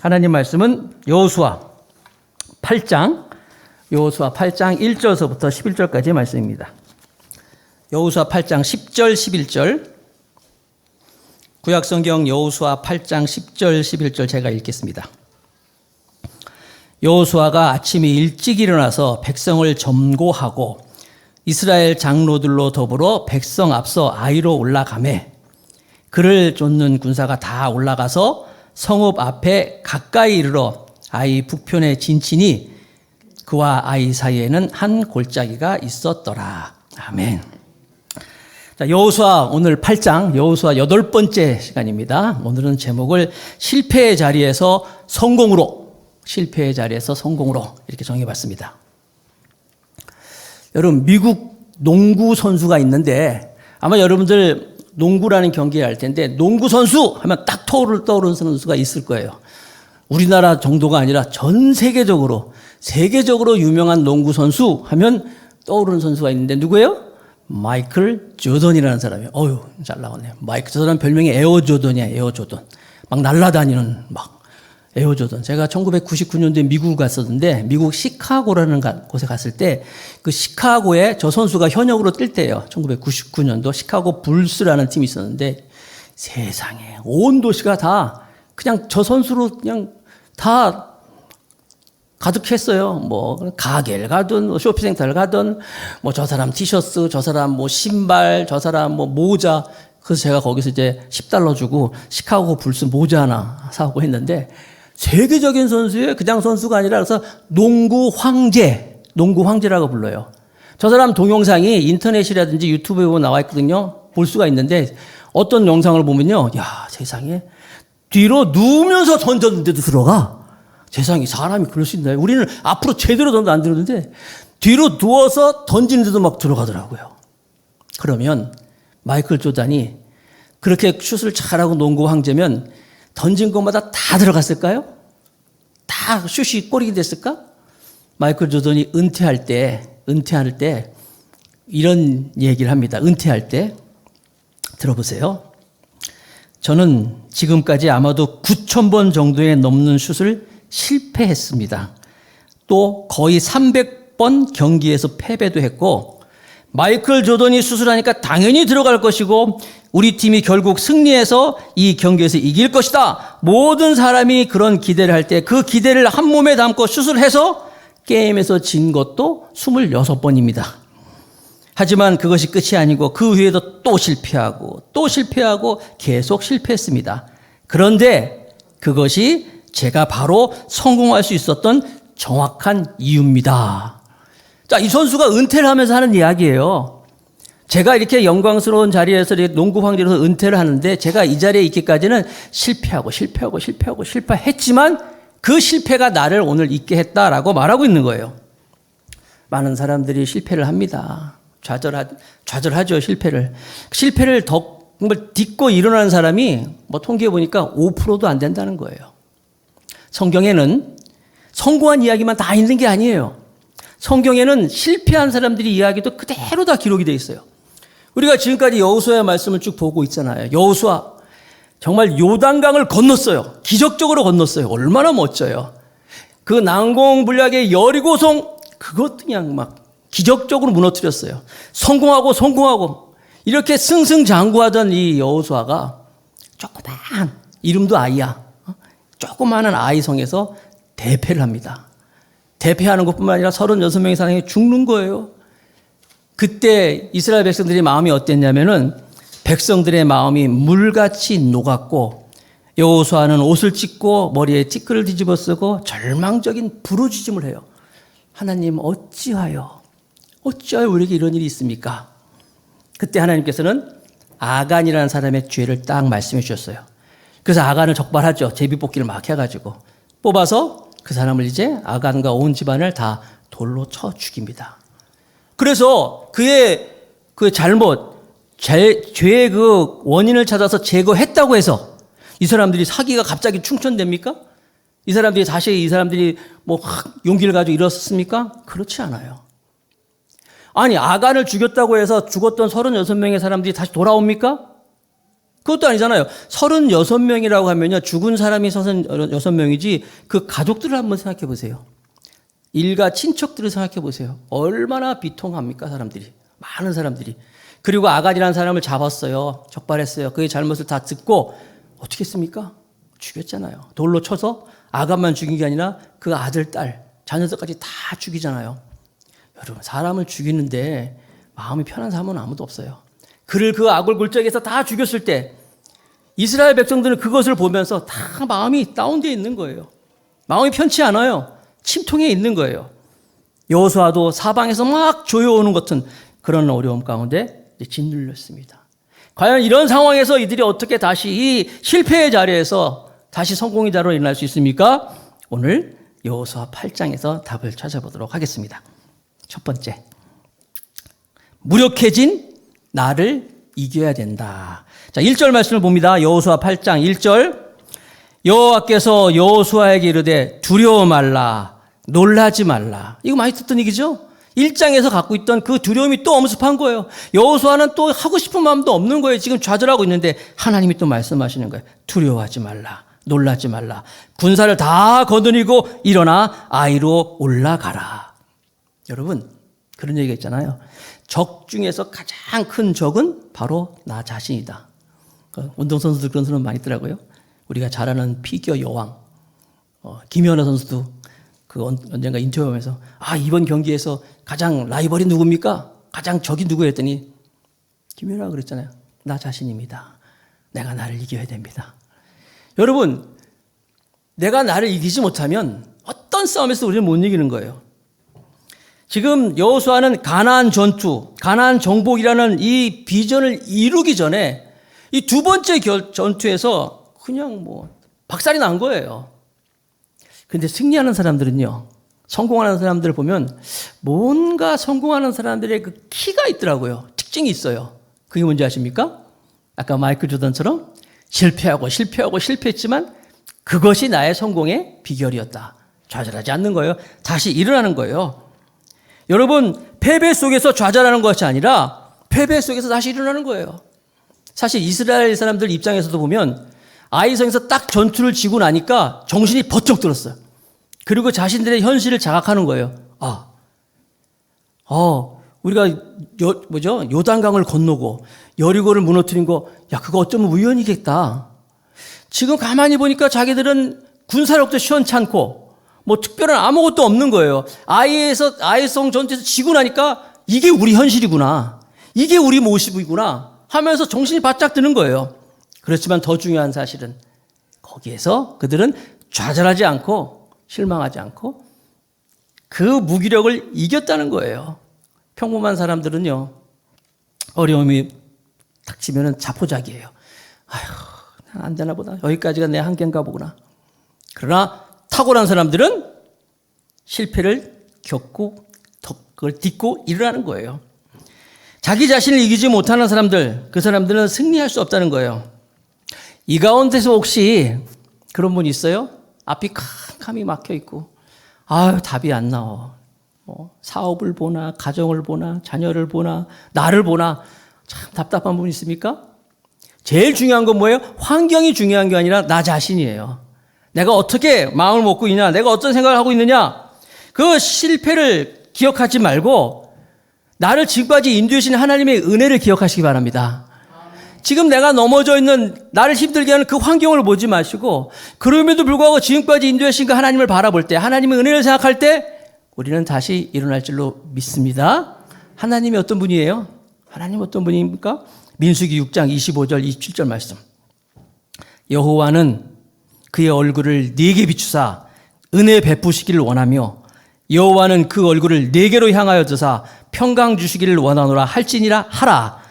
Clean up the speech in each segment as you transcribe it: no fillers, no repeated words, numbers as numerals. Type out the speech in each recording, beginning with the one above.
하나님 말씀은 여호수아 8장 1절서부터 11절까지의 말씀입니다. 여호수아 8장 10절 11절, 구약성경 여호수아 8장 10절 11절 제가 읽겠습니다. 여호수아가 아침에 일찍 일어나서 백성을 점거하고 이스라엘 장로들로 더불어 백성 앞서 아이로 올라가매 그를 쫓는 군사가 다 올라가서 성읍 앞에 가까이 이르러 아이 북편에 진치니 그와 아이 사이에는 한 골짜기가 있었더라. 아멘. 자, 여호수아 오늘 8장 여호수아 8번째 시간입니다. 오늘은 제목을 실패의 자리에서 성공으로 이렇게 정해봤습니다. 여러분, 미국 농구 선수가 있는데 아마 여러분들 농구라는 경기를 알 텐데 농구 선수 하면 딱 떠오르는 선수가 있을 거예요. 우리나라 정도가 아니라 전 세계적으로 유명한 농구 선수 하면 떠오르는 선수가 있는데 누구예요? 마이클 조던이라는 사람이에요. 잘 나왔네요. 마이클 조던 별명이 에어 조던이야. 에어 조던. 막 날아다니는 에어 조던. 제가 1999년도에 미국을 갔었는데 미국 시카고라는 곳에 갔을 때 그 시카고에 저 선수가 현역으로 뛸 때예요. 1999년도 시카고 불스라는 팀이 있었는데 세상에 온 도시가 다 그냥 저 선수로 그냥 다 가득했어요. 가게를 가든 쇼핑센터를 가든 저 사람 티셔츠, 저 사람 신발, 저 사람 모자. 그래서 제가 거기서 이제 $10 주고 시카고 불스 모자 하나 사고 했는데 세계적인 선수예요. 그냥 선수가 아니라 그래서 농구 황제라고 불러요. 저 사람 동영상이 인터넷이라든지 유튜브에 보면 나와 있거든요. 볼 수가 있는데 어떤 영상을 보면요. 야, 세상에 뒤로 누우면서 던졌는데도 들어가. 세상에 사람이 그럴 수 있나요? 우리는 앞으로 제대로 던도 안 들었는데 뒤로 누워서 던지는데도 막 들어가더라고요. 그러면 마이클 조던이 그렇게 슛을 잘하고 농구 황제면 던진 것마다 다 들어갔을까요? 다 슛이 골이 됐을까? 마이클 조던이 은퇴할 때 이런 얘기를 합니다. 은퇴할 때 들어보세요. 저는 지금까지 아마도 9,000번 정도에 넘는 슛을 실패했습니다. 또 거의 300번 경기에서 패배도 했고 마이클 조던이 수술하니까 당연히 들어갈 것이고 우리 팀이 결국 승리해서 이 경기에서 이길 것이다. 모든 사람이 그런 기대를 할 때 그 기대를 한 몸에 담고 슛을 해서 게임에서 진 것도 26번입니다. 하지만 그것이 끝이 아니고 그 후에도 또 실패하고 계속 실패했습니다. 그런데 그것이 제가 바로 성공할 수 있었던 정확한 이유입니다. 자, 이 선수가 은퇴를 하면서 하는 이야기예요. 제가 이렇게 영광스러운 자리에서 이렇게 농구 황제로서 은퇴를 하는데 제가 이 자리에 있기까지는 실패했지만 그 실패가 나를 오늘 있게 했다라고 말하고 있는 거예요. 많은 사람들이 실패를 합니다. 좌절하죠, 실패를. 실패를 정말 딛고 일어나는 사람이 통계해 보니까 5%도 안 된다는 거예요. 성경에는 성공한 이야기만 다 있는 게 아니에요. 성경에는 실패한 사람들의 이야기도 그대로 다 기록이 되어 있어요. 우리가 지금까지 여호수아의 말씀을 쭉 보고 있잖아요. 여호수아 정말 요단강을 건넜어요. 기적적으로 건넜어요. 얼마나 멋져요. 그 난공불락의 여리고성 그것도 그냥 기적적으로 무너뜨렸어요. 성공하고 이렇게 승승장구하던 이 여호수아가 조그만 이름도 아이야. 조그마한 아이성에서 대패를 합니다. 대패하는 것뿐만 아니라 36명의 사람이 죽는 거예요. 그때 이스라엘 백성들의 마음이 어땠냐면은 백성들의 마음이 물같이 녹았고 여호수아는 옷을 찢고 머리에 티끌을 뒤집어 쓰고 절망적인 부르짖음을 해요. 하나님 어찌하여 우리에게 이런 일이 있습니까? 그때 하나님께서는 아간이라는 사람의 죄를 딱 말씀해 주셨어요. 그래서 아간을 적발하죠. 제비뽑기를 막 해가지고 뽑아서 그 사람을 이제 아간과 온 집안을 다 돌로 쳐 죽입니다. 그래서 그의 그 죄의 그 원인을 찾아서 제거했다고 해서 이 사람들이 사기가 갑자기 충천됩니까? 이 사람들이 용기를 가지고 일어섰습니까? 그렇지 않아요. 아니, 아간을 죽였다고 해서 죽었던 36명의 사람들이 다시 돌아옵니까? 그것도 아니잖아요. 36명이라고 하면요. 죽은 사람이 36명이지 그 가족들을 한번 생각해 보세요. 일가 친척들을 생각해 보세요. 얼마나 비통합니까, 사람들이. 많은 사람들이. 그리고 아간이라는 사람을 잡았어요. 적발했어요. 그의 잘못을 다 듣고 어떻게 했습니까? 죽였잖아요. 돌로 쳐서 아간만 죽인 게 아니라 그 아들, 딸, 자녀들까지 다 죽이잖아요. 여러분, 사람을 죽이는데 마음이 편한 사람은 아무도 없어요. 그를 그 악을 골짜기에서 다 죽였을 때 이스라엘 백성들은 그것을 보면서 다 마음이 다운되어 있는 거예요. 마음이 편치 않아요. 침통해 있는 거예요. 여호수아도 사방에서 막 조여오는 같은 그런 어려움 가운데 짓눌렸습니다. 과연 이런 상황에서 이들이 어떻게 다시 이 실패의 자리에서 다시 성공의 자리로 일어날 수 있습니까? 오늘 여호수아 8장에서 답을 찾아보도록 하겠습니다. 첫 번째, 무력해진 나를 이겨야 된다. 자, 1절 말씀을 봅니다. 여호수아 8장 1절. 여호와께서 여호수아에게 이르되 두려워 말라, 놀라지 말라. 이거 많이 듣던 얘기죠? 1장에서 갖고 있던 그 두려움이 또 엄습한 거예요. 여호수아는 또 하고 싶은 마음도 없는 거예요. 지금 좌절하고 있는데 하나님이 또 말씀하시는 거예요. 두려워하지 말라, 놀라지 말라. 군사를 다 거느리고 일어나 아이로 올라가라. 여러분, 그런 얘기가 있잖아요. 적 중에서 가장 큰 적은 바로 나 자신이다. 운동선수들 그런 소리 많이 있더라고요. 우리가 잘 아는 피겨 여왕 김연아 선수도 그 언젠가 인터뷰하면서 이번 경기에서 가장 라이벌이 누굽니까? 가장 적이 누구예요? 했더니 김연아가 그랬잖아요. 나 자신입니다. 내가 나를 이겨야 됩니다. 여러분, 내가 나를 이기지 못하면 어떤 싸움에서 우리는 못 이기는 거예요. 지금 여호수아는 가나안 전투, 가나안 정복이라는 이 비전을 이루기 전에 이 두 번째 전투에서 그냥 박살이 난 거예요. 근데 승리하는 사람들은요, 성공하는 사람들을 보면 뭔가 성공하는 사람들의 그 키가 있더라고요. 특징이 있어요. 그게 뭔지 아십니까? 아까 마이클 조던처럼 실패했지만 그것이 나의 성공의 비결이었다. 좌절하지 않는 거예요. 다시 일어나는 거예요. 여러분, 패배 속에서 좌절하는 것이 아니라 패배 속에서 다시 일어나는 거예요. 사실 이스라엘 사람들 입장에서도 보면 아이성에서 딱 전투를 지고 나니까 정신이 번쩍 들었어요. 그리고 자신들의 현실을 자각하는 거예요. 우리가 요단강을 건너고 여리고를 무너뜨린 거, 그거 어쩌면 우연이겠다. 지금 가만히 보니까 자기들은 군사력도 시원찮고 특별한 아무것도 없는 거예요. 아이성 전투에서 지고 나니까 이게 우리 현실이구나, 이게 우리 모습이구나 하면서 정신이 바짝 드는 거예요. 그렇지만 더 중요한 사실은 거기에서 그들은 좌절하지 않고 실망하지 않고 그 무기력을 이겼다는 거예요. 평범한 사람들은요, 어려움이 닥치면 자포자기해요. 안 되나 보다. 여기까지가 내 한계인가 보구나. 그러나 탁월한 사람들은 실패를 겪고 그걸 딛고 일어나는 거예요. 자기 자신을 이기지 못하는 사람들, 그 사람들은 승리할 수 없다는 거예요. 이 가운데서 혹시 그런 분 있어요? 앞이 캄캄이 막혀 있고 답이 안 나와. 사업을 보나 가정을 보나 자녀를 보나 나를 보나 참 답답한 분 있습니까? 제일 중요한 건 뭐예요? 환경이 중요한 게 아니라 나 자신이에요. 내가 어떻게 마음을 먹고 있냐, 내가 어떤 생각을 하고 있느냐, 그 실패를 기억하지 말고 나를 지금까지 인도해 주신 하나님의 은혜를 기억하시기 바랍니다. 지금 내가 넘어져 있는 나를 힘들게 하는 그 환경을 보지 마시고 그럼에도 불구하고 지금까지 인도해 주신 그 하나님을 바라볼 때, 하나님의 은혜를 생각할 때 우리는 다시 일어날 줄로 믿습니다. 하나님이 어떤 분이에요? 하나님 어떤 분입니까? 민수기 6장 25절 27절 말씀. 여호와는 그의 얼굴을 네게 비추사 은혜 베푸시기를 원하며 여호와는 그 얼굴을 네게로 향하여 드사 평강 주시기를 원하노라 할지니라 하라.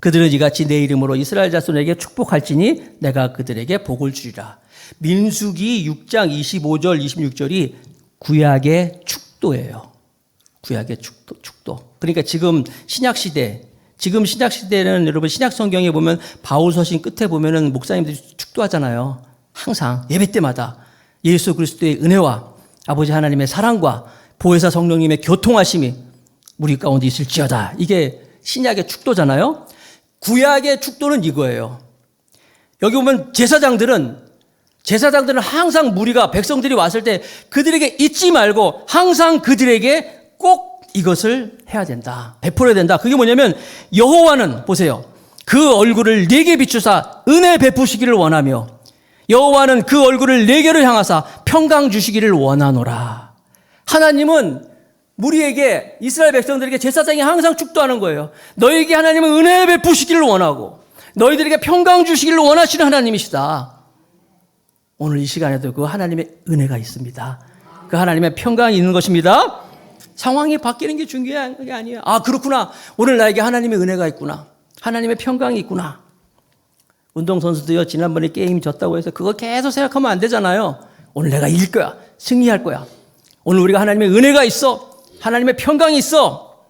그들은 이같이 내 이름으로 이스라엘 자손에게 축복할지니 내가 그들에게 복을 주리라. 민수기 6장 25절 26절이 구약의 축도예요. 구약의 축도. 그러니까 지금 신약시대는 여러분 신약 성경에 보면 바울서신 끝에 보면은 목사님들이 축도하잖아요. 항상 예배 때마다 예수 그리스도의 은혜와 아버지 하나님의 사랑과 보혜사 성령님의 교통하심이 우리 가운데 있을지어다. 이게 신약의 축도잖아요. 구약의 축도는 이거예요. 여기 보면 제사장들은 항상 무리가 백성들이 왔을 때 그들에게 잊지 말고 항상 그들에게 꼭 이것을 해야 된다. 베풀어야 된다. 그게 뭐냐면 여호와는 보세요. 그 얼굴을 내게 비추사 은혜 베푸시기를 원하며 여호와는 그 얼굴을 내게로 향하사 평강 주시기를 원하노라. 하나님은 무리에게 이스라엘 백성들에게 제사장이 항상 축도하는 거예요. 너에게 하나님은 은혜 베푸시기를 원하고 너희들에게 평강 주시기를 원하시는 하나님이시다. 오늘 이 시간에도 그 하나님의 은혜가 있습니다. 그 하나님의 평강이 있는 것입니다. 상황이 바뀌는 게 중요한 게 아니에요. 아, 그렇구나. 오늘 나에게 하나님의 은혜가 있구나. 하나님의 평강이 있구나. 운동선수도요, 지난번에 게임 졌다고 해서 그거 계속 생각하면 안 되잖아요. 오늘 내가 이길 거야. 승리할 거야. 오늘 우리가 하나님의 은혜가 있어. 하나님의 평강이 있어.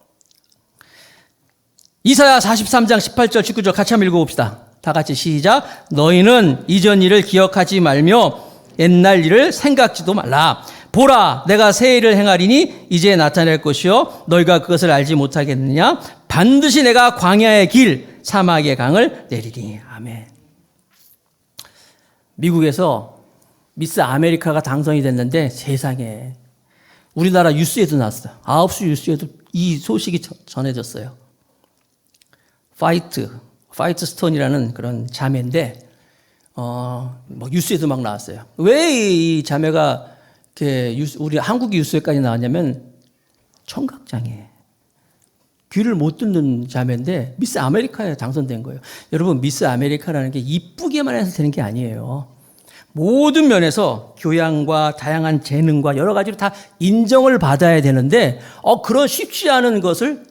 이사야 43장 18절 19절 같이 한번 읽어봅시다. 다 같이 시작. 너희는 이전 일을 기억하지 말며 옛날 일을 생각지도 말라. 보라, 내가 새 일을 행하리니 이제 나타낼 것이요 너희가 그것을 알지 못하겠느냐. 반드시 내가 광야의 길 사막의 강을 내리리니. 아멘. 미국에서 미스 아메리카가 당선이 됐는데 세상에 우리나라 뉴스에도 나왔어요. 9시 뉴스에도 이 소식이 전해졌어요. 파이트 스톤이라는 그런 자매인데 뭐 뉴스에도 막 나왔어요. 왜 이 자매가 이렇게 우리 한국 뉴스에까지 나왔냐면 청각장애, 귀를 못 듣는 자매인데 미스 아메리카에 당선된 거예요. 여러분, 미스 아메리카라는 게 이쁘게만 해서 되는 게 아니에요. 모든 면에서 교양과 다양한 재능과 여러 가지로 다 인정을 받아야 되는데 그런 쉽지 않은 것을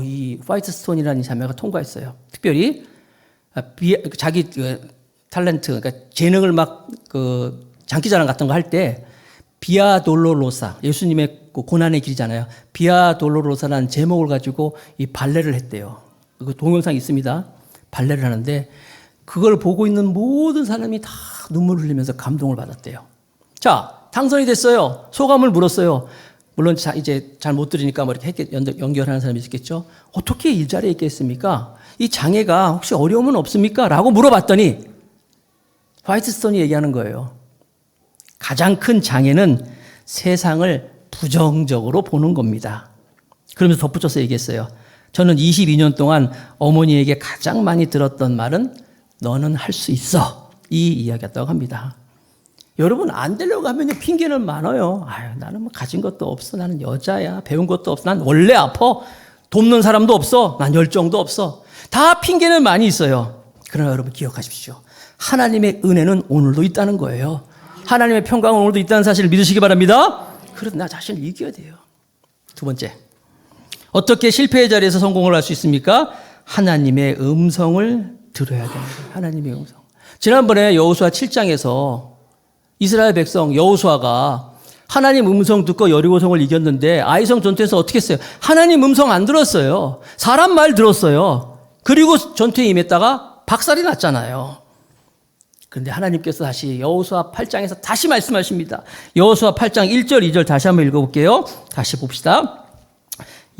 이 화이트 스톤이라는 자매가 통과했어요. 특별히 자기 탤런트, 그러니까 재능을 막 장기자랑 같은 거 할 때 비아 돌로로사, 예수님의 고난의 길이잖아요. 비아 돌로로사라는 제목을 가지고 이 발레를 했대요. 그 동영상 있습니다. 발레를 하는데 그걸 보고 있는 모든 사람이 다 눈물을 흘리면서 감동을 받았대요. 자, 당선이 됐어요. 소감을 물었어요. 물론 이제 잘 못 들으니까 뭐 이렇게 연결하는 사람이 있겠죠. 어떻게 일자리에 있겠습니까? 이 장애가 혹시 어려움은 없습니까? 라고 물어봤더니 화이트스톤이 얘기하는 거예요. 가장 큰 장애는 세상을 부정적으로 보는 겁니다. 그러면서 덧붙여서 얘기했어요. 저는 22년 동안 어머니에게 가장 많이 들었던 말은 너는 할 수 있어. 이 이야기였다고 합니다. 여러분, 안 되려고 하면 핑계는 많아요. 아유, 나는 뭐 가진 것도 없어. 나는 여자야. 배운 것도 없어. 난 원래 아파. 돕는 사람도 없어. 난 열정도 없어. 다 핑계는 많이 있어요. 그러나 여러분 기억하십시오. 하나님의 은혜는 오늘도 있다는 거예요. 하나님의 평강은 오늘도 있다는 사실을 믿으시기 바랍니다. 그래도 나 자신을 이겨야 돼요. 두 번째, 어떻게 실패의 자리에서 성공을 할 수 있습니까? 하나님의 음성을 들어야 되는 거예요. 하나님의 음성. 지난번에 여호수아 7장에서 이스라엘 백성 여호수아가 하나님 음성 듣고 여리고성을 이겼는데 아이성 전투에서 어떻게 했어요? 하나님 음성 안 들었어요. 사람 말 들었어요. 그리고 전투에 임했다가 박살이 났잖아요. 그런데 하나님께서 다시 여호수아 8장에서 다시 말씀하십니다. 여호수아 8장 1절 2절 다시 한번 읽어볼게요. 다시 봅시다.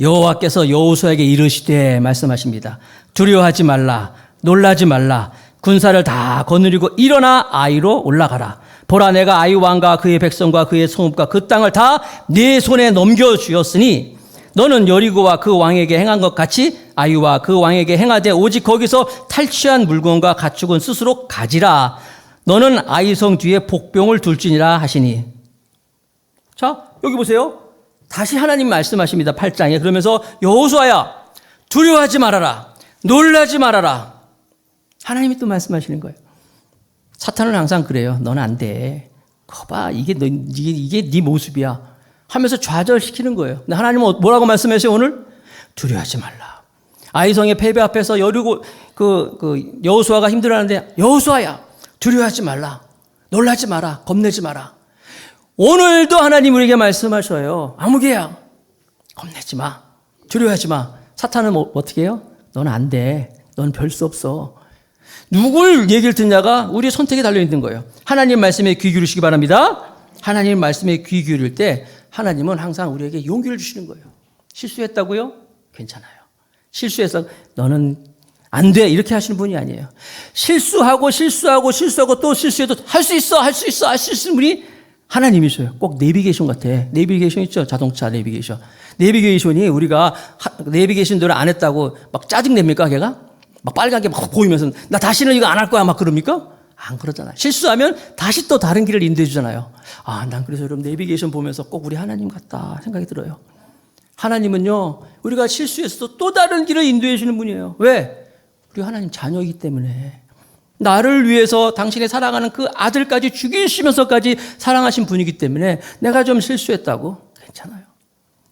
여호와께서 여호수아에게 이르시되 말씀하십니다. 두려워하지 말라. 놀라지 말라. 군사를 다 거느리고 일어나 아이로 올라가라. 보라, 내가 아이 왕과 그의 백성과 그의 성읍과 그 땅을 다 네 손에 넘겨주었으니 너는 여리고와 그 왕에게 행한 것 같이 아이와 그 왕에게 행하되 오직 거기서 탈취한 물건과 가축은 스스로 가지라. 너는 아이성 뒤에 복병을 둘지니라 하시니. 자, 여기 보세요. 다시 하나님 말씀하십니다. 8장에. 그러면서 여호수아야, 두려워하지 말아라. 놀라지 말아라. 하나님이 또 말씀하시는 거예요. 사탄은 항상 그래요. 넌 안 돼. 거봐, 이게 네 모습이야. 하면서 좌절시키는 거예요. 근데 하나님은 뭐라고 말씀하세요, 오늘? 두려워하지 말라. 아이성의 패배 앞에서 여리고 여호수아가 힘들어하는데 여호수아야, 두려워하지 말라. 놀라지 마라. 겁내지 마라. 오늘도 하나님 우리에게 말씀하셔요. 아무개야. 겁내지 마. 두려워하지 마. 사탄은 어떻게 해요? 넌 안 돼. 넌 별 수 없어. 누굴 얘기를 듣냐가 우리의 선택에 달려있는 거예요. 하나님 말씀에 귀 기울이시기 바랍니다. 하나님 말씀에 귀 기울일 때 하나님은 항상 우리에게 용기를 주시는 거예요. 실수했다고요? 괜찮아요. 실수해서 너는 안 돼. 이렇게 하시는 분이 아니에요. 실수하고 또 실수해도 할 수 있는 분이 하나님이셔요. 꼭 내비게이션 같아. 내비게이션 있죠? 자동차 내비게이션. 내비게이션이 우리가 내비게이션대로 안 했다고 막 짜증냅니까, 걔가? 막 빨간 게 막 보이면서 나 다시는 이거 안 할 거야 막 그럽니까? 안 그러잖아요. 실수하면 다시 또 다른 길을 인도해 주잖아요. 아, 난 그래서 여러분 내비게이션 보면서 꼭 우리 하나님 같다 생각이 들어요. 하나님은요, 우리가 실수했어도 또 다른 길을 인도해 주는 분이에요. 왜? 우리 하나님 자녀이기 때문에. 나를 위해서 당신의 사랑하는 그 아들까지 죽이시면서까지 사랑하신 분이기 때문에 내가 좀 실수했다고 괜찮아요.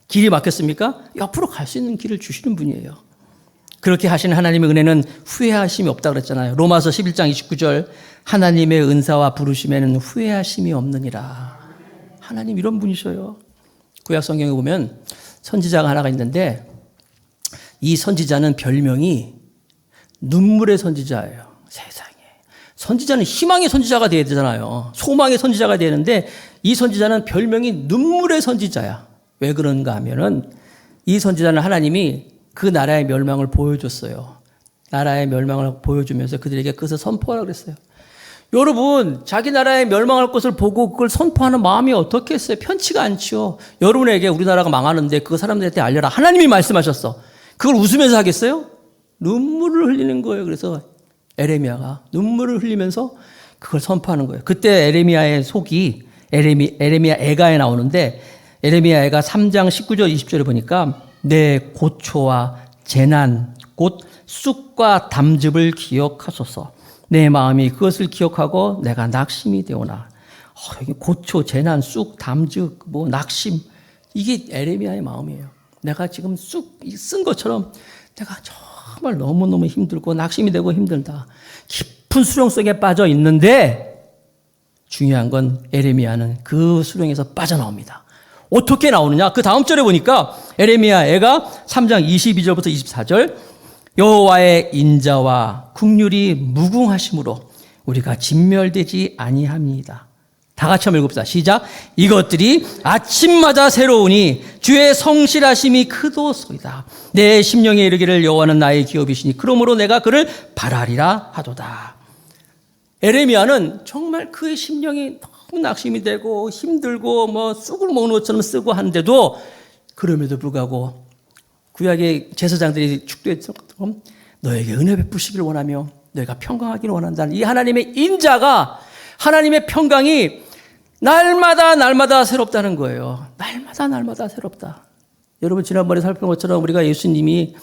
길이 막혔습니까? 옆으로 갈 수 있는 길을 주시는 분이에요. 그렇게 하시는 하나님의 은혜는 후회하심이 없다고 그랬잖아요. 로마서 11장 29절 하나님의 은사와 부르심에는 후회하심이 없느니라. 하나님 이런 분이셔요. 구약 성경에 보면 선지자가 하나가 있는데 이 선지자는 별명이 눈물의 선지자예요. 세상에. 선지자는 희망의 선지자가 돼야 되잖아요. 소망의 선지자가 되는데 이 선지자는 별명이 눈물의 선지자야. 왜 그런가 하면은 이 선지자는 하나님이 그 나라의 멸망을 보여줬어요. 나라의 멸망을 보여주면서 그들에게 그것을 선포하라고 그랬어요. 여러분, 자기 나라의 멸망할 것을 보고 그걸 선포하는 마음이 어떻겠어요? 편치가 않죠. 여러분에게 우리나라가 망하는데 그거 사람들한테 알려라. 하나님이 말씀하셨어. 그걸 웃으면서 하겠어요? 눈물을 흘리는 거예요. 그래서 에레미야가 눈물을 흘리면서 그걸 선포하는 거예요. 그때 에레미야의 속이 에레미야 애가에 나오는데 에레미야 애가 3장 19절 20절에 보니까 내 고초와 재난 곧 쑥과 담즙을 기억하소서. 내 마음이 그것을 기억하고 내가 낙심이 되오나. 여기 고초, 재난, 쑥, 담즙, 낙심, 이게 에레미야의 마음이에요. 내가 지금 쑥 쓴 것처럼 내가 정말 너무너무 힘들고 낙심이 되고 힘들다. 깊은 수렁 속에 빠져 있는데 중요한 건 에레미야는 그 수렁에서 빠져나옵니다. 어떻게 나오느냐? 그 다음 절에 보니까 에레미야 애가 3장 22절부터 24절 여호와의 인자와 긍휼이 무궁하심으로 우리가 진멸되지 아니합니다. 다 같이 한번 읽읍시다. 시작. 이것들이 아침마다 새로우니 주의 성실하심이 크도소이다. 내 심령에 이르기를 여호와는 나의 기업이시니 그러므로 내가 그를 바라리라 하도다. 에레미야는 정말 그의 심령이 너무 낙심이 되고 힘들고 쑥을 먹는 것처럼 쓰고 하는데도 그럼에도 불구하고 구약의 제사장들이 축도했던 것처럼 너에게 은혜 베푸시길 원하며 너희가 평강하기를 원한다는 이 하나님의 인자가 하나님의 평강이 날마다 새롭다는 거예요. 날마다 새롭다. 여러분 지난번에 살펴본 것처럼 우리가 예수님이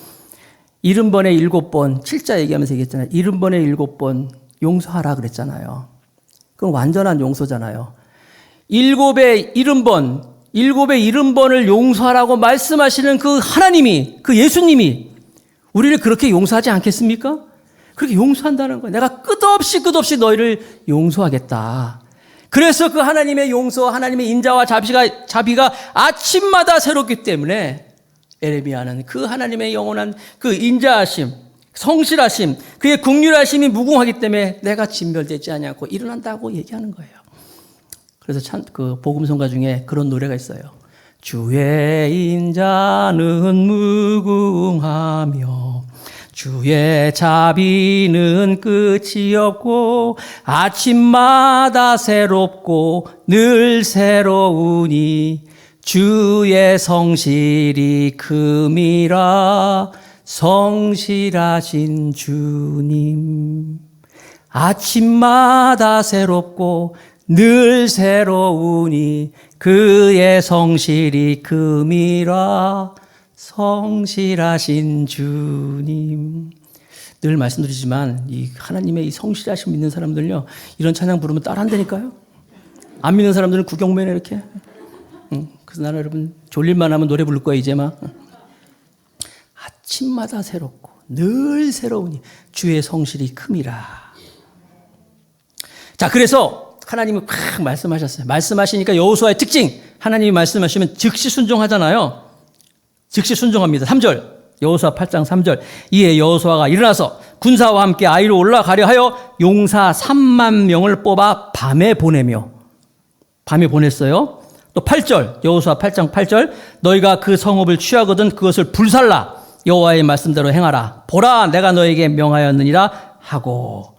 70번에 7번 7자 얘기하면서 얘기했잖아요. 70번에 7번 용서하라 그랬잖아요. 그건 완전한 용서잖아요. 7의 70번을 용서하라고 말씀하시는 그 하나님이, 그 예수님이 우리를 그렇게 용서하지 않겠습니까? 그렇게 용서한다는 거예요. 내가 끝없이 너희를 용서하겠다. 그래서 그 하나님의 용서, 하나님의 인자와 자비가 아침마다 새롭기 때문에 에레미야는 그 하나님의 영원한 그 인자하심, 성실하심, 그의 긍휼하심이 무궁하기 때문에 내가 진멸되지 않고 일어난다고 얘기하는 거예요. 그래서 참 그 복음성가 중에 그런 노래가 있어요. 주의 인자는 무궁하며 주의 자비는 끝이 없고 아침마다 새롭고 늘 새로우니 주의 성실이 큼이라. 성실하신 주님, 아침마다 새롭고 늘 새로우니 그의 성실이 큼이라. 성실하신 주님. 늘 말씀드리지만 이 하나님의 이 성실하심 믿는 사람들요, 이런 찬양 부르면 따라한다니까요. 안 믿는 사람들은 구경맨에 이렇게. 그래서 나는 여러분 졸릴만 하면 노래 부를 거야 이제 막. 아침마다 새롭고 늘 새로우니 주의 성실이 큼이라. 자, 그래서 하나님이 팍 말씀하셨어요. 말씀하시니까 여호수아의 특징, 하나님이 말씀하시면 즉시 순종하잖아요. 즉시 순종합니다. 3절, 여호수아 8장 3절. 이에 여호수아가 일어나서 군사와 함께 아이로 올라가려 하여 용사 3만 명을 뽑아 밤에 보내며, 밤에 보냈어요. 또 8절, 여호수아 8장 8절. 너희가 그 성읍을 취하거든 그것을 불살라 여호와의 말씀대로 행하라. 보라, 내가 너에게 명하였느니라 하고.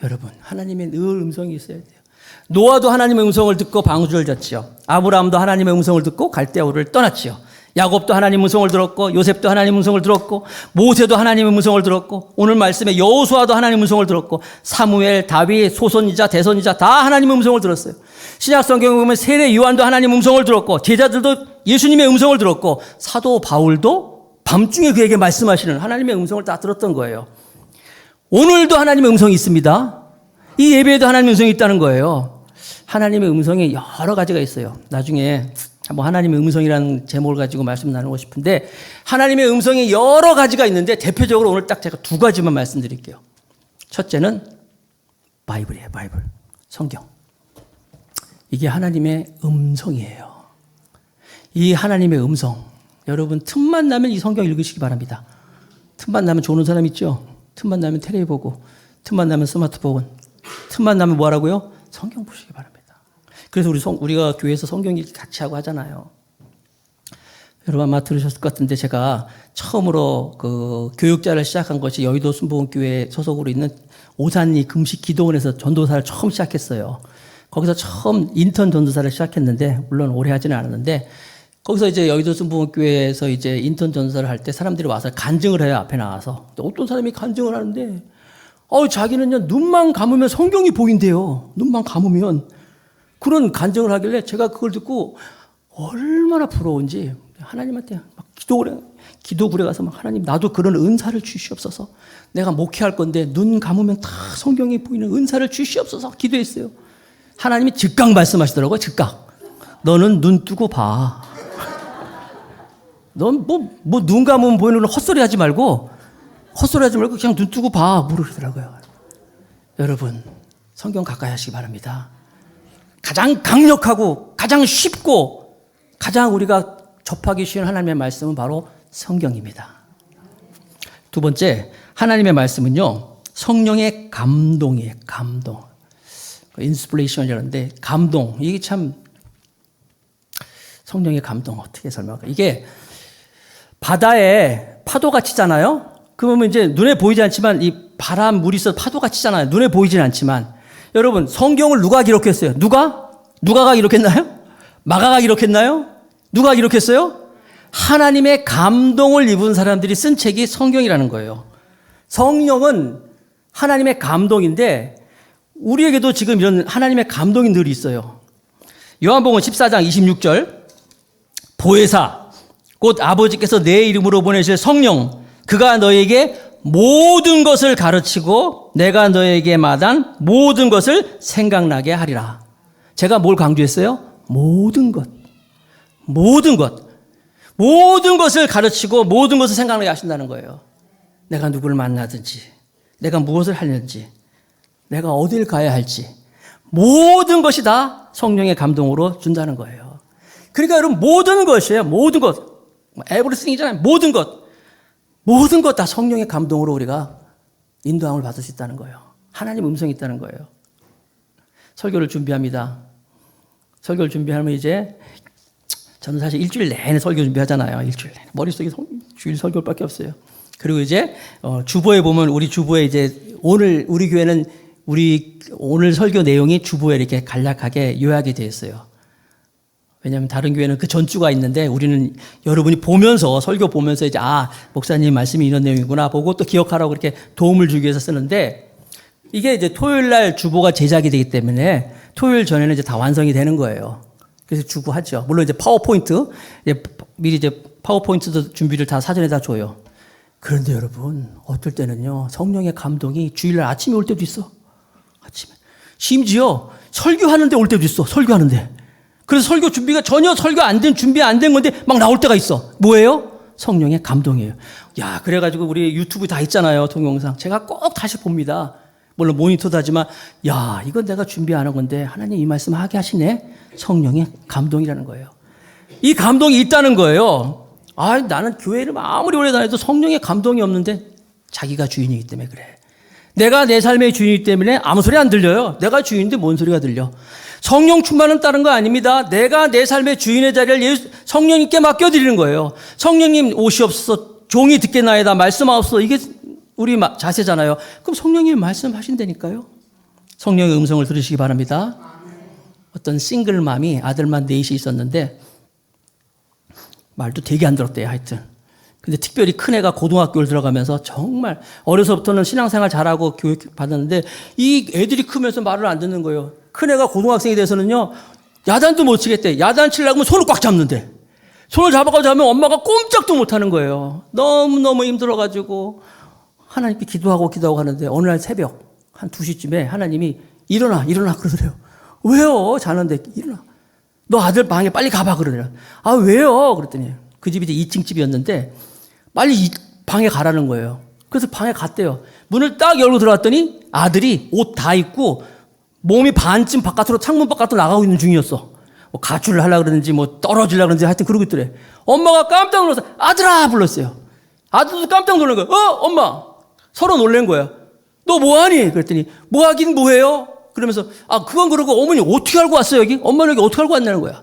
여러분, 하나님의 늘 음성이 있어야 돼요. 노아도 하나님의 음성을 듣고 방주를 졌지요. 아브라함도 하나님의 음성을 듣고 갈대아우를 떠났지요. 야곱도 하나님의 음성을 들었고, 요셉도 하나님의 음성을 들었고, 모세도 하나님의 음성을 들었고, 오늘 말씀에 여호수아도 하나님의 음성을 들었고, 사무엘, 다윗, 소선지자, 대선지자 다 하나님의 음성을 들었어요. 신약 성경에 보면 세례 요한도 하나님의 음성을 들었고, 제자들도 예수님의 음성을 들었고, 사도 바울도 밤중에 그에게 말씀하시는 하나님의 음성을 다 들었던 거예요. 오늘도 하나님의 음성이 있습니다. 이 예배에도 하나님의 음성이 있다는 거예요. 하나님의 음성이 여러 가지가 있어요. 나중에 한번 하나님의 음성이라는 제목을 가지고 말씀 나누고 싶은데, 하나님의 음성이 여러 가지가 있는데 대표적으로 오늘 딱 제가 두 가지만 말씀드릴게요. 첫째는 바이블이에요. 바이블. 성경. 이게 하나님의 음성이에요. 이 하나님의 음성. 여러분, 틈만 나면 이 성경 읽으시기 바랍니다. 틈만 나면 좋은 사람 있죠? 틈만 나면 텔레비 보고, 틈만 나면 스마트폰, 틈만 나면 뭐 하라고요? 성경 보시기 바랍니다. 그래서 우리가 교회에서 성경 읽기 같이 하고 하잖아요. 여러분 아마 들으셨을 것 같은데, 제가 처음으로 그 교육자를 시작한 것이 여의도 순복음교회 소속으로 있는 오산리 금식 기도원에서 전도사를 처음 시작했어요. 거기서 처음 인턴 전도사를 시작했는데, 물론 오래 하지는 않았는데, 거기서 이제 여의도 순복음교회에서 이제 인턴 전도사를 할 때 사람들이 와서 간증을 해요. 앞에 나와서. 어떤 사람이 간증을 하는데, 자기는요, 눈만 감으면 성경이 보인대요. 눈만 감으면. 그런 간증을 하길래 제가 그걸 듣고 얼마나 부러운지 하나님한테 막 기도굴에 가서 막, 하나님, 나도 그런 은사를 주시옵소서. 내가 목회할 건데 눈 감으면 다 성경이 보이는 은사를 주시옵소서 기도했어요. 하나님이 즉각 말씀하시더라고요. 즉각. 너는 눈 뜨고 봐. 넌 눈 감으면 보이는 건 헛소리 하지 말고 그냥 눈 뜨고 봐. 그러더라고요. 여러분, 성경 가까이 하시기 바랍니다. 가장 강력하고 가장 쉽고 가장 우리가 접하기 쉬운 하나님의 말씀은 바로 성경입니다. 두 번째, 하나님의 말씀은요, 성령의 감동이에요. 감동. 인스피레이션이라는데, 감동. 이게 참, 성령의 감동 어떻게 설명할까? 이게 바다에 파도가 치잖아요? 그러면 이제 눈에 보이지 않지만 이 바람, 물이 있어서 파도가 치잖아요. 눈에 보이진 않지만. 여러분, 성경을 누가 기록했어요? 누가가 기록했나요? 마가가 기록했나요? 누가 기록했어요? 하나님의 감동을 입은 사람들이 쓴 책이 성경이라는 거예요. 성령은 하나님의 감동인데, 우리에게도 지금 이런 하나님의 감동이 늘 있어요. 요한복음 14장 26절, 보혜사, 곧 아버지께서 내 이름으로 보내실 성령, 그가 너에게 모든 것을 가르치고 내가 너에게 말한 모든 것을 생각나게 하리라. 제가 뭘 강조했어요? 모든 것. 모든 것을 가르치고 모든 것을 생각나게 하신다는 거예요. 내가 누구를 만나든지, 내가 무엇을 하는지, 내가 어딜 가야 할지, 모든 것이 다 성령의 감동으로 준다는 거예요. 그러니까 여러분, 모든 것이에요. 모든 것. 에브리띵이잖아요. 모든 것 다 성령의 감동으로 우리가 인도함을 받을 수 있다는 거예요. 하나님 음성이 있다는 거예요. 설교를 준비합니다. 설교를 준비하면 이제 저는 사실 일주일 내내 설교 준비하잖아요. 일주일 내내. 머릿속에 주일 설교밖에 없어요. 그리고 이제 주보에 보면 우리 주보에 이제 오늘 우리 교회는 오늘 설교 내용이 주보에 이렇게 간략하게 요약이 되어 있어요. 왜냐하면 다른 교회는 그 전주가 있는데 우리는 여러분이 보면서, 설교 보면서 이제, 목사님 말씀이 이런 내용이구나 보고 또 기억하라고 그렇게 도움을 주기 위해서 쓰는데, 이게 이제 토요일 날 주보가 제작이 되기 때문에 토요일 전에는 이제 다 완성이 되는 거예요. 그래서 주고 하죠. 물론 이제 파워포인트, 미리 이제 파워포인트도 준비를 다 사전에 다 줘요. 그런데 여러분, 어떨 때는요, 성령의 감동이 주일날 아침에 올 때도 있어. 아침에. 심지어 설교하는데 올 때도 있어. 설교하는데. 그래서 설교 준비가 전혀 준비 안 된 건데 막 나올 때가 있어. 뭐예요? 성령의 감동이에요. 그래가지고 우리 유튜브 다 있잖아요. 동영상. 제가 꼭 다시 봅니다. 물론 모니터도 하지만, 이건 내가 준비 안 한 건데 하나님 이 말씀 하게 하시네. 성령의 감동이라는 거예요. 이 감동이 있다는 거예요. 나는 교회를 아무리 오래 다녀도 성령의 감동이 없는데, 자기가 주인이기 때문에 그래. 내가 내 삶의 주인이기 때문에 아무 소리 안 들려요. 내가 주인인데 뭔 소리가 들려. 성령 충만은 다른 거 아닙니다. 내가 내 삶의 주인의 자리를 성령님께 맡겨드리는 거예요. 성령님 오시옵소서, 종이 듣겠나이다 말씀하옵소서. 이게 우리 자세잖아요. 그럼 성령님이 말씀하신다니까요. 성령의 음성을 들으시기 바랍니다. 어떤 싱글맘이 아들만 넷이 있었는데 말도 되게 안 들었대요. 하여튼. 근데 특별히 큰애가 고등학교를 들어가면서 정말 어려서부터는 신앙생활 잘하고 교육 받았는데 이 애들이 크면서 말을 안 듣는 거예요. 큰애가 고등학생이 돼서는요, 야단도 못 치겠대. 야단 치려고 하면 손을 꽉 잡는데. 손을 잡아가지고 하면 엄마가 꼼짝도 못 하는 거예요. 너무너무 힘들어가지고 하나님께 기도하고 하는데 어느 날 새벽 한 2시쯤에 하나님이 일어나 그러더래요. 왜요? 자는데 일어나. 너 아들 방에 빨리 가봐 그러더래요. 아 왜요? 그랬더니 그 집이 이제 2층 집이었는데 빨리 방에 가라는 거예요. 그래서 방에 갔대요. 문을 딱 열고 들어갔더니 아들이 옷 다 입고 몸이 반쯤 바깥으로 창문 바깥으로 나가고 있는 중이었어. 뭐 가출을 하려고 그러는지 뭐 떨어지려고 그러는지 하여튼 그러고 있더래. 엄마가 깜짝 놀라서 아들아 불렀어요. 아들도 깜짝 놀란 거예요. 엄마. 서로 놀란 거야. 너 뭐하니? 그랬더니 뭐하긴 뭐해요? 그러면서 그건 그러고 어머니 어떻게 알고 왔어요 여기? 엄마는 여기 어떻게 알고 왔냐는 거야.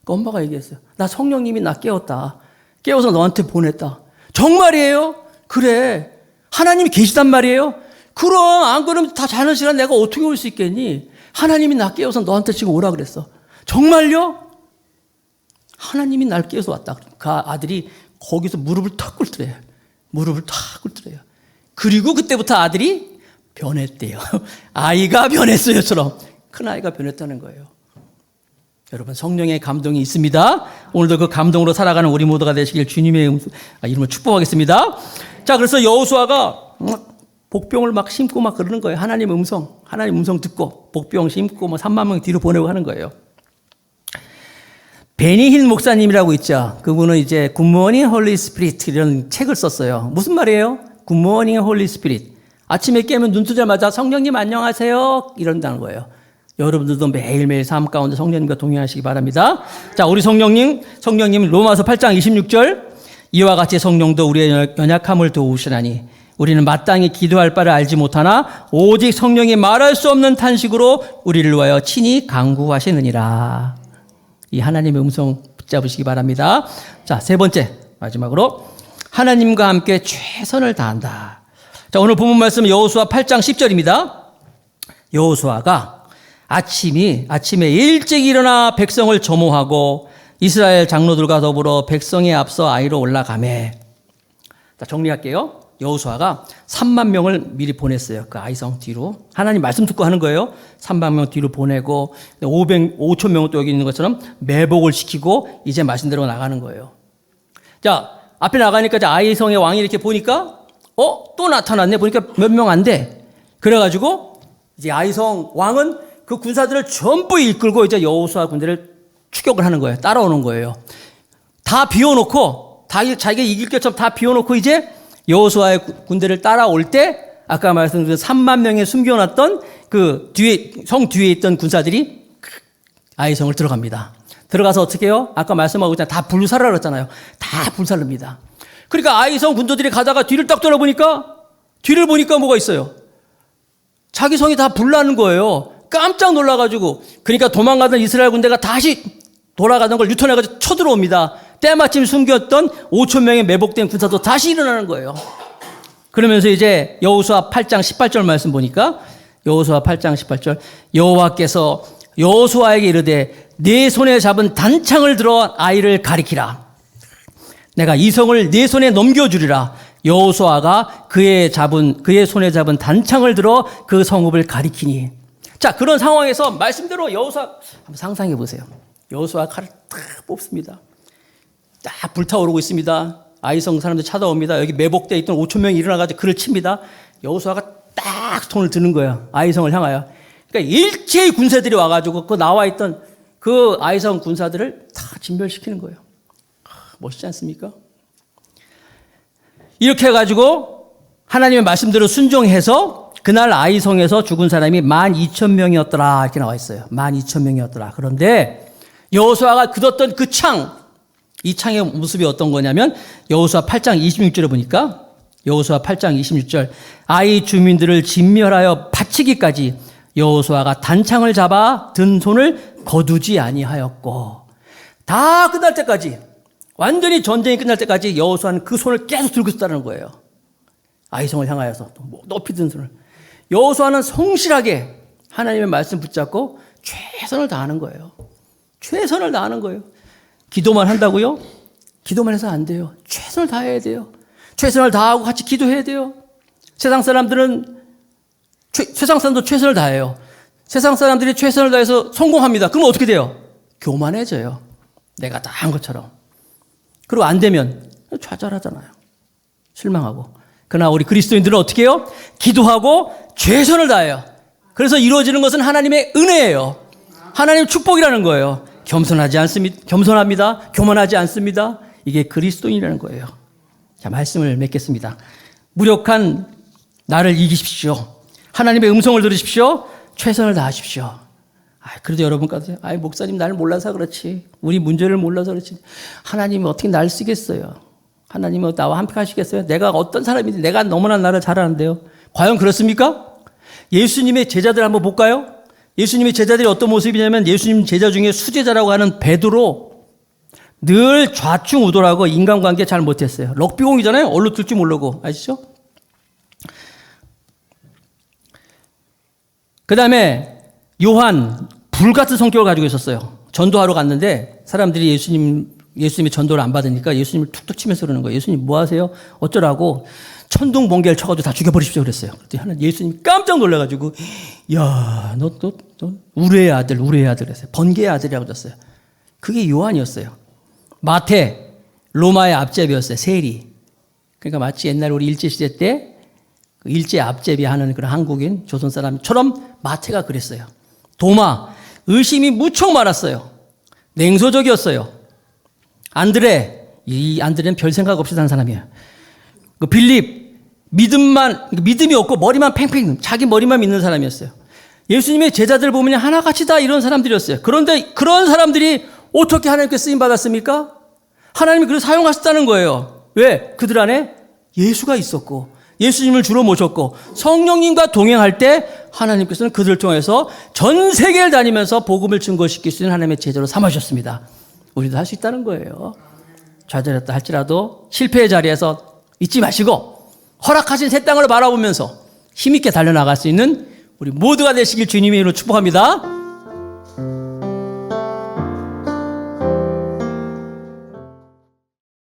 그러니까 엄마가 얘기했어요. 나 성령님이 나 깨웠다. 깨워서 너한테 보냈다. 정말이에요? 그래. 하나님이 계시단 말이에요? 그럼 안 그러면 다 자는 시간 내가 어떻게 올 수 있겠니? 하나님이 나 깨워서 너한테 지금 오라 그랬어. 정말요? 하나님이 날 깨워서 왔다. 그 아들이 거기서 무릎을 탁 꿇더래요. 무릎을 탁 꿇더래요. 그리고 그때부터 아들이 변했대요. 아이가 변했어요처럼. 큰 아이가 변했다는 거예요. 여러분 성령의 감동이 있습니다. 오늘도 그 감동으로 살아가는 우리 모두가 되시길 주님의 이름으로 축복하겠습니다. 자, 그래서 여호수아가 복병을 막 심고 막 그러는 거예요. 하나님 음성 듣고 복병 심고 뭐 3만 명 뒤로 보내고 하는 거예요. 베니힐 목사님이라고 있죠. 그분은 이제 굿모닝 홀리 스피릿 이런 책을 썼어요. 무슨 말이에요? 굿모닝 홀리 스피릿. 아침에 깨면 눈 뜨자마자 성령님 안녕하세요 이런다는 거예요. 여러분들도 매일매일 삶 가운데 성령님과 동행하시기 바랍니다. 자, 우리 성령님 로마서 8장 26절 이와 같이 성령도 우리의 연약함을 도우시나니 우리는 마땅히 기도할 바를 알지 못하나 오직 성령이 말할 수 없는 탄식으로 우리를 위하여 친히 간구하시느니라. 이 하나님의 음성 붙잡으시기 바랍니다. 자, 세 번째 마지막으로 하나님과 함께 최선을 다한다. 자, 오늘 본문 말씀 여호수아 8장 10절입니다. 여호수아가 아침에 일찍 일어나 백성을 점호하고 이스라엘 장로들과 더불어 백성에 앞서 아이로 올라가매. 자, 정리할게요. 여호수아가 3만 명을 미리 보냈어요. 그 아이성 뒤로. 하나님 말씀 듣고 하는 거예요. 3만 명 뒤로 보내고 5천 명은 또 여기 있는 것처럼 매복을 시키고 이제 말씀대로 나가는 거예요. 자, 앞에 나가니까 이제 아이성의 왕이 이렇게 보니까 또 나타났네. 보니까 몇 명 안 돼. 그래가지고 이제 아이성 왕은 그 군사들을 전부 이끌고 이제 여호수아 군대를 추격을 하는 거예요. 따라오는 거예요. 다 비워놓고 자기가 이길 것처럼 다 비워놓고 이제 여호수아의 군대를 따라올 때 아까 말씀드린 3만 명에 숨겨놨던 그 성 뒤에 있던 군사들이 아이성을 들어갑니다. 들어가서 어떻게 해요? 아까 말씀하고 있잖아요. 다 불살라 그랬잖아요. 다 불살릅니다. 그러니까 아이성 군도들이 가다가 뒤를 딱 돌아보니까 뒤를 보니까 뭐가 있어요? 자기 성이 다 불나는 거예요. 깜짝 놀라가지고. 그러니까 도망가던 이스라엘 군대가 다시 돌아가던 걸 유턴해가지고 쳐들어옵니다. 때마침 숨겼던 5천 명의 매복된 군사도 다시 일어나는 거예요. 그러면서 이제 여호수아 8장 18절 말씀 보니까 여호수아 8장 18절 여호와께서 여호수아에게 이르되 네 손에 잡은 단창을 들어 아이를 가리키라. 내가 이 성을 네 손에 넘겨주리라. 여호수아가 그의 손에 잡은 단창을 들어 그 성읍을 가리키니. 자, 그런 상황에서 말씀대로 여호수아 한번 상상해 보세요. 여호수아 칼을 딱 뽑습니다. 딱 불타오르고 있습니다. 아이성 사람들 찾아옵니다. 여기 매복되어 있던 5천 명이 일어나가지고 그를 칩니다. 여호수아가 딱 손을 드는 거예요. 아이성을 향하여. 그러니까 일체의 군사들이 와가지고 그 나와 있던 그 아이성 군사들을 다 진멸시키는 거예요. 멋있지 않습니까? 이렇게 해가지고 하나님의 말씀대로 순종해서 그날 아이성에서 죽은 사람이 12,000명이었더라 이렇게 나와 있어요. 12,000명이었더라. 그런데 여호수아가 굳었던 그 창, 이 창의 모습이 어떤 거냐면 여호수아 8장 26절에 보니까 여호수아 8장 26절 아이 주민들을 진멸하여 바치기까지 여호수아가 단창을 잡아 든 손을 거두지 아니하였고 다 끝날 때까지 완전히 전쟁이 끝날 때까지 여호수아는 그 손을 계속 들고 있었다는 거예요. 아이성을 향하여서 높이 든 손을. 여호수아는 성실하게 하나님의 말씀 붙잡고 최선을 다하는 거예요. 최선을 다하는 거예요. 기도만 한다고요? 기도만 해서 안 돼요. 최선을 다해야 돼요. 최선을 다하고 같이 기도해야 돼요. 세상 사람들은 세상 사람도 최선을 다해요. 세상 사람들이 최선을 다해서 성공합니다. 그럼 어떻게 돼요? 교만해져요. 내가 다 한 것처럼. 그리고 안 되면 좌절하잖아요. 실망하고. 그러나 우리 그리스도인들은 어떻게 해요? 기도하고 최선을 다해요. 그래서 이루어지는 것은 하나님의 은혜예요. 하나님의 축복이라는 거예요. 겸손하지 않습니다. 겸손합니다. 교만하지 않습니다. 이게 그리스도인이라는 거예요. 자, 말씀을 맺겠습니다. 무력한 나를 이기십시오. 하나님의 음성을 들으십시오. 최선을 다하십시오. 그래도 여러분까지, 목사님 날 몰라서 그렇지. 우리 문제를 몰라서 그렇지. 하나님이 어떻게 날 쓰겠어요? 하나님은 나와 함께 하시겠어요? 내가 어떤 사람인지 내가 너무나 나를 잘 아는데요. 과연 그렇습니까? 예수님의 제자들 한번 볼까요? 예수님의 제자들이 어떤 모습이냐면 예수님 제자 중에 수제자라고 하는 베드로 늘 좌충우돌하고 인간관계 잘 못했어요. 럭비공이잖아요. 얼로 뜰 줄 모르고. 아시죠? 그 다음에 요한 불같은 성격을 가지고 있었어요. 전도하러 갔는데 사람들이 예수님의 전도를 안 받으니까 예수님을 툭툭 치면서 그러는 거예요. 예수님 뭐 하세요? 어쩌라고 천둥 번개를 쳐가지고 다 죽여버리십시오 그랬어요. 그랬더니 예수님 깜짝 놀라가지고 야, 너 우레의 아들 그랬어요. 번개의 아들이라고 그랬어요. 그게 요한이었어요. 마태 로마의 앞제비였어요. 세리. 그러니까 마치 옛날 우리 일제시대 때 그 일제 앞제비하는 그런 한국인 조선 사람처럼 마태가 그랬어요. 도마 의심이 무척 많았어요. 냉소적이었어요. 이 안드레는 별 생각 없이 사는 사람이에요. 그 빌립 믿음이 없고 머리만 팽팽 자기 머리만 믿는 사람이었어요. 예수님의 제자들 보면 하나같이 다 이런 사람들이었어요. 그런데 그런 사람들이 어떻게 하나님께 쓰임 받았습니까? 하나님이 그를 사용하셨다는 거예요. 왜? 그들 안에 예수가 있었고 예수님을 주로 모셨고 성령님과 동행할 때 하나님께서는 그들을 통해서 전 세계를 다니면서 복음을 증거시킬 수 있는 하나님의 제자로 삼으셨습니다. 우리도 할 수 있다는 거예요. 좌절했다 할지라도 실패의 자리에서 잊지 마시고 허락하신 새 땅을 바라보면서 힘있게 달려나갈 수 있는 우리 모두가 되시길 주님의 이름으로 축복합니다.